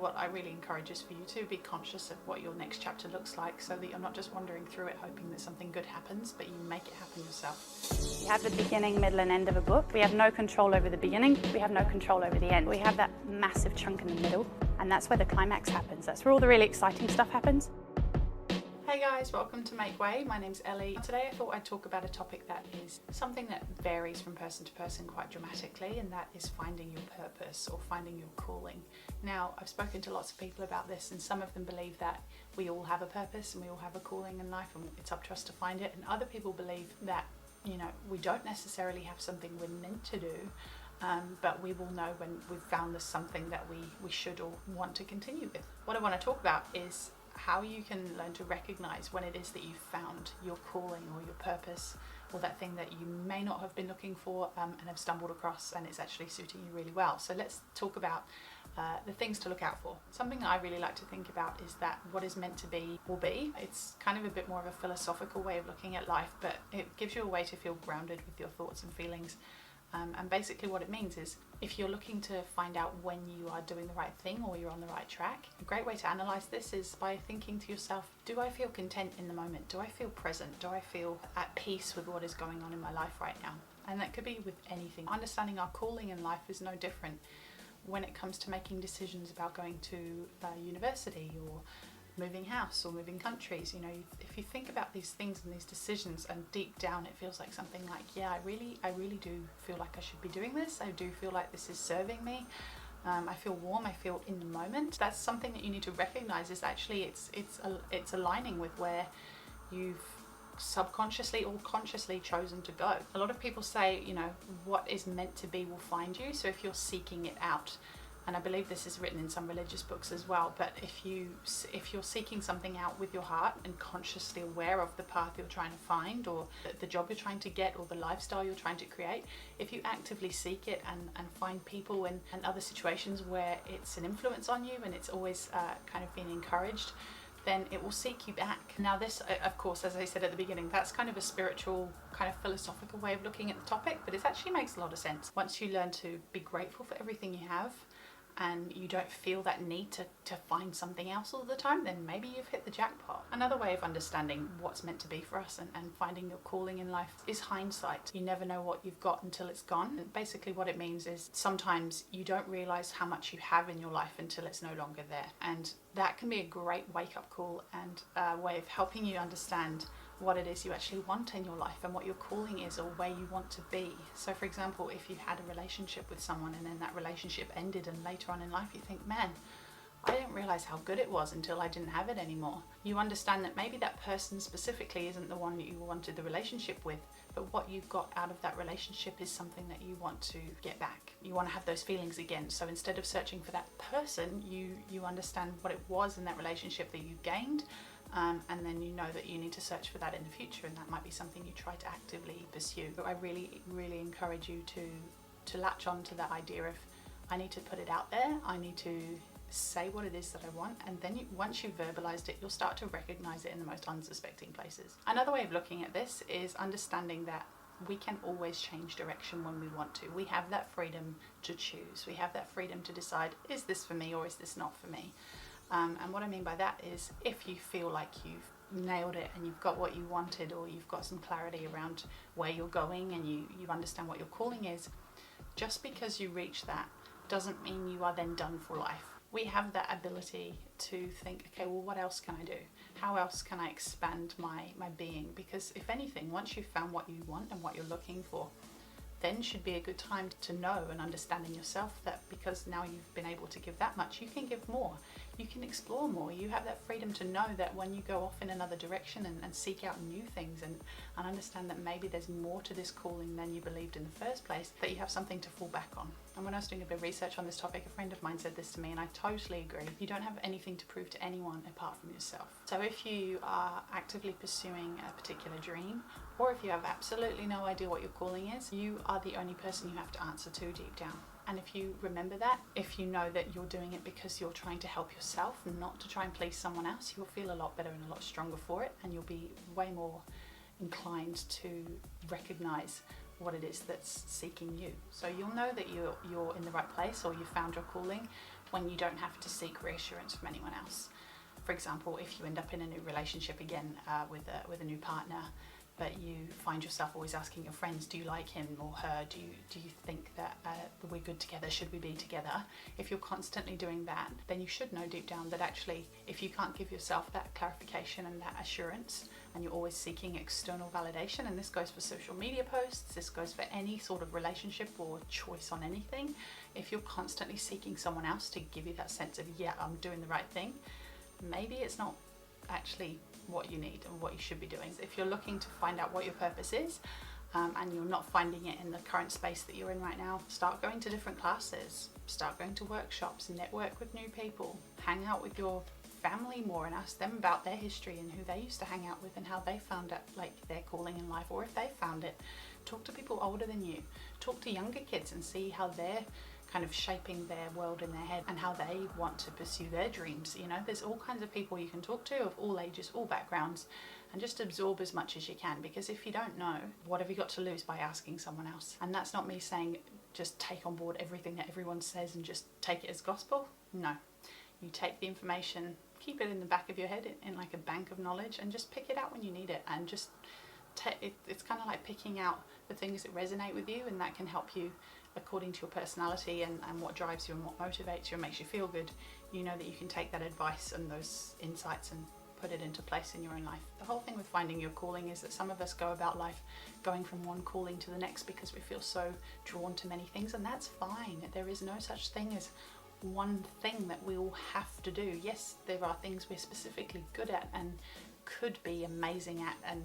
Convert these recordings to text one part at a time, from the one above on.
What I really encourage is for you to be conscious of what your next chapter looks like, so that you're not just wandering through it hoping that something good happens, but you make it happen yourself. We have the beginning, middle and end of a book. We have no control over the beginning, we have no control over the end. We have that massive chunk in the middle, and that's where the climax happens. That's where all the really exciting stuff happens. Hey guys, welcome to Make Way. My name's Ellie. Today I thought I'd talk about a topic that is something that varies from person to person quite dramatically, and that is finding your purpose or finding your calling. Now, I've spoken to lots of people about this, and some of them believe that we all have a purpose and we all have a calling in life and it's up to us to find it, and other people believe that, we don't necessarily have something we're meant to do, but we will know when we've found this something that we should or want to continue with. What I want to talk about is how you can learn to recognize when it is that you've found your calling or your purpose, or that thing that you may not have been looking for and have stumbled across, and it's actually suiting you really well. So let's talk about the things to look out for. Something that I really like to think about is that what is meant to be will be. It's kind of a bit more of a philosophical way of looking at life, but it gives you a way to feel grounded with your thoughts and feelings. And basically what it means is, if you're looking to find out when you are doing the right thing or you're on the right track, a great way to analyze this is by thinking to yourself, do I feel content in the moment? Do I feel present? Do I feel at peace with what is going on in my life right now? And that could be with anything. Understanding our calling in life is no different when it comes to making decisions about going to university or moving house or moving countries. If you think about these things and these decisions, and deep down it feels like something like, yeah, I really do feel like I should be doing this. I do feel like this is serving me. I feel warm, I feel in the moment. That's something that you need to recognize, is actually it's aligning with where you've subconsciously or consciously chosen to go. A lot of people say, what is meant to be will find you. So if you're seeking it out, and I believe this is written in some religious books as well, but if you're seeking something out with your heart and consciously aware of the path you're trying to find, or the job you're trying to get, or the lifestyle you're trying to create, if you actively seek it and find people and other situations where it's an influence on you and it's always kind of being encouraged, then it will seek you back. Now this, of course, as I said at the beginning, that's kind of a spiritual, kind of philosophical way of looking at the topic, but it actually makes a lot of sense. Once you learn to be grateful for everything you have, and you don't feel that need to find something else all the time, then maybe you've hit the jackpot. Another way of understanding what's meant to be for us and finding your calling in life is hindsight. You never know what you've got until it's gone. And basically what it means is sometimes you don't realize how much you have in your life until it's no longer there. And that can be a great wake-up call and a way of helping you understand what it is you actually want in your life and what your calling is, or where you want to be. So for example, if you had a relationship with someone and then that relationship ended, and later on in life you think, man, I didn't realize how good it was until I didn't have it anymore. You understand that maybe that person specifically isn't the one that you wanted the relationship with, but what you got out of that relationship is something that you want to get back. You want to have those feelings again. So instead of searching for that person, you understand what it was in that relationship that you gained, and then you know that you need to search for that in the future, and that might be something you try to actively pursue. But I really encourage you to latch on to that idea of, I need to put it out there, I need to say what it is that I want, and then once you've verbalized it, you'll start to recognize it in the most unsuspecting places. Another way of looking at this is understanding that we can always change direction when we want to. We have that freedom to choose. We have that freedom to decide, is this for me or is this not for me? And what I mean by that is, if you feel like you've nailed it and you've got what you wanted, or you've got some clarity around where you're going and you understand what your calling is, just because you reach that doesn't mean you are then done for life. We have that ability to think, okay, well, what else can I do? How else can I expand my being? Because if anything, once you've found what you want and what you're looking for, then should be a good time to know and understand in yourself that because now you've been able to give that much, you can give more. You can explore more. You have that freedom to know that when you go off in another direction and seek out new things and understand that maybe there's more to this calling than you believed in the first place, that you have something to fall back on. And when I was doing a bit of research on this topic, a friend of mine said this to me, and I totally agree. You don't have anything to prove to anyone apart from yourself. So if you are actively pursuing a particular dream, or if you have absolutely no idea what your calling is, you are the only person you have to answer to deep down. And if you remember that, if you know that you're doing it because you're trying to help yourself and not to try and please someone else, you'll feel a lot better and a lot stronger for it, and you'll be way more inclined to recognize what it is that's seeking you. So you'll know that you're in the right place or you found your calling when you don't have to seek reassurance from anyone else. For example, if you end up in a new relationship again with a new partner, but you find yourself always asking your friends, do you like him or her? Do you think that we're good together? Should we be together? If you're constantly doing that, then you should know deep down that actually, if you can't give yourself that clarification and that assurance, and you're always seeking external validation, and this goes for social media posts, this goes for any sort of relationship or choice on anything, if you're constantly seeking someone else to give you that sense of, yeah, I'm doing the right thing, maybe it's not actually what you need and what you should be doing. If you're looking to find out what your purpose is and you're not finding it in the current space that you're in right now, start going to different classes, start going to workshops, network with new people, hang out with your family more and ask them about their history and who they used to hang out with and how they found out like their calling in life, or if they found it. Talk to people older than you, talk to younger kids and see how they're kind of shaping their world in their head and how they want to pursue their dreams. You know, there's all kinds of people you can talk to of all ages, all backgrounds, and just absorb as much as you can, because if you don't know, what have you got to lose by asking someone else? And that's not me saying just take on board everything that everyone says and just take it as gospel. No, you take the information, keep it in the back of your head in like a bank of knowledge, and just pick it out when you need it, and just it's kind of like picking out the things that resonate with you, and that can help you according to your personality and what drives you and what motivates you and makes you feel good. You know that you can take that advice and those insights and put it into place in your own life. The whole thing with finding your calling is that some of us go about life going from one calling to the next because we feel so drawn to many things, and that's fine. There is no such thing as one thing that we all have to do. Yes, there are things we're specifically good at and could be amazing at, and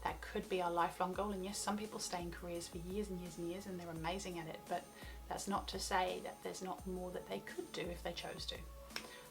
that could be our lifelong goal. And yes, some people stay in careers for years and years and years and they're amazing at it, but that's not to say that there's not more that they could do if they chose to.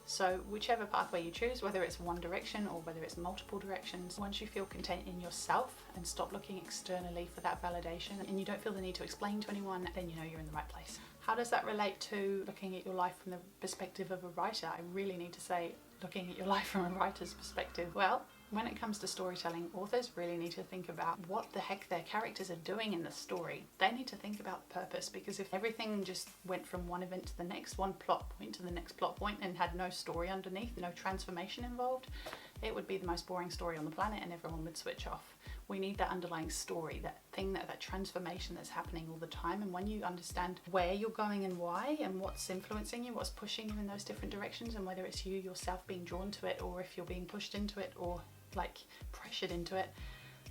So whichever pathway you choose, whether it's one direction or whether it's multiple directions, once you feel content in yourself and stop looking externally for that validation, and you don't feel the need to explain to anyone, then you know you're in the right place. How does that relate to looking at your life from the perspective of a writer? I really need to say looking at your life from a writer's perspective. Well, when it comes to storytelling, authors really need to think about what the heck their characters are doing in the story. They need to think about purpose, because if everything just went from one event to the next, one plot point to the next plot point, and had no story underneath, no transformation involved, it would be the most boring story on the planet and everyone would switch off. We need that underlying story, that thing, that transformation that's happening all the time. And when you understand where you're going and why, and what's influencing you, what's pushing you in those different directions, and whether it's you yourself being drawn to it, or if you're being pushed into it or like pressured into it,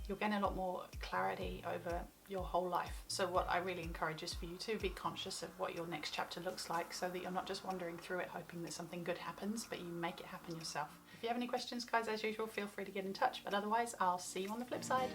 you'll gain a lot more clarity over your whole life. So what I really encourage is for you to be conscious of what your next chapter looks like, so that you're not just wandering through it hoping that something good happens, but you make it happen yourself. If you have any questions, guys, as usual, feel free to get in touch, but otherwise I'll see you on the flip side.